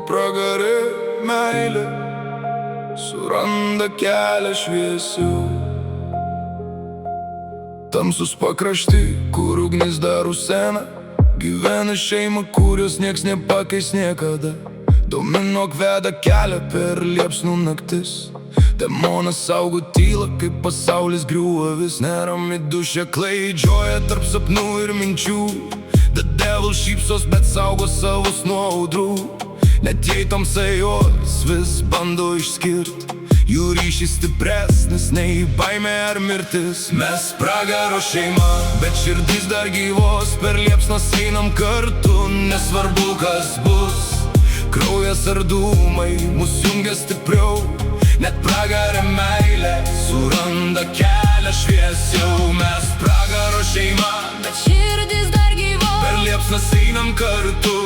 pragare meilė suranda kelią šviesiau. Tamsus pakrašty, kur ugnis dar rusena, gyvena šeima, kurios nieks nepakeis niekada. Dominok veda kelią per liepsnų naktis. Demonas saugo tylą, kaip pasaulis griūva vis. Nerami duše klaidžioja tarp sapnų ir minčių. The devil šypsos, bet saugo savus nuo audrų. Net jei tamsa jos vis bando išskirt, jų ryšys stipresnis nei baimė ar mirtis. Mes pragaro šeima, bet širdys dar gyvos. Per liepsnas einam kartu, nesvarbu kas bus. Kraujas ar dūmai mus jungia stipriau. Net pragare meilė suranda kelią šviesiau. Mes pragaro šeima, bet širdis dar gyvos. Per liepsnas einam kartu,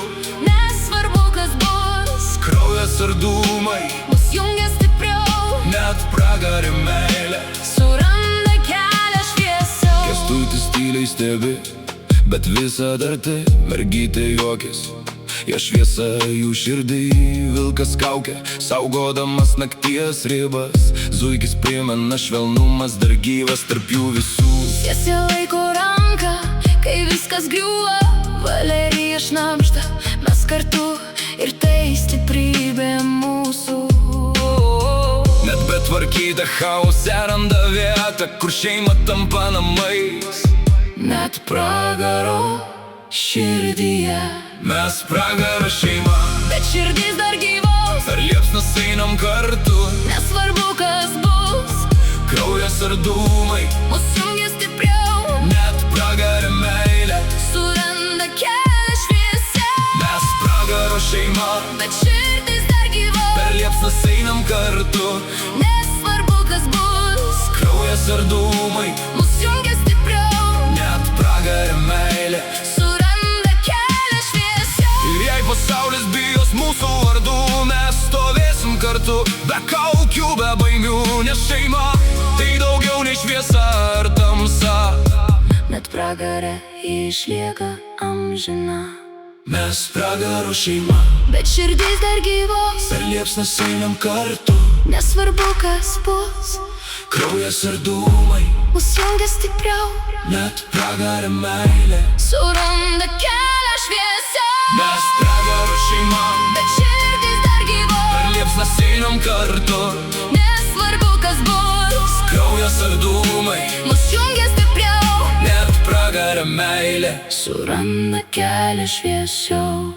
nesvarbu kas bus. Kraujas ar dūmai mus jungia stipriau. Net pragare meilė suranda kelią šviesiau. Kęstutis tyliai stebi, bet visada arti. Mergytė juokės, jo šviesa jų širdį vilkas kaukia, saugodamas nakties ribas. Zuikis primena švelnumas dar gyvas tarp jų visų. Sesė laiko ranką, kai viskas griūva. Valerija šnabžda, mes kartu ir tai stiprybė mūsų. Net betvarkyta chaose randa vietą, kur šeima tampa namais. Net pragaro širdyje, mes pragaro šeima, bet širdis dar gyvos. Per liepsnas einam kartu, nesvarbu kas bus. Kraujas ar dūmai mus jungia stipriau. Net pragare meilė suranda kelią šviesiau. Mes pragaro šeima, bet širdis dar gyvos. Per liepsnas einam kartu, nesvarbu kas bus. Kraujas ar dūmai mus jungia stipriau. Net pragare meilė suranda kelią šviesiau. Ir jei pasaulis bijos mūsų vardų, mes stovėsim kartu, be kaukių, be baimių. Nes šeima tai daugiau nei šviesa ar tamsa. Net pragare išlieka amžina. Mes pragaro šeima, bet širdis dar gyvos. Per liepsnas einam kartu, nesvarbu kas bus. Kraujas ar dūmai mus jungia stipriau. Net pragare meilė suranda kelią šviesiau. Mes pragaro šeima, bet širdis dar gyvos. Per liepsnas einam kartu, nesvarbu kas bus. Kraujas ar dūmai mus jungia stipriau. Net pragare meilė suranda kelią šviesiau.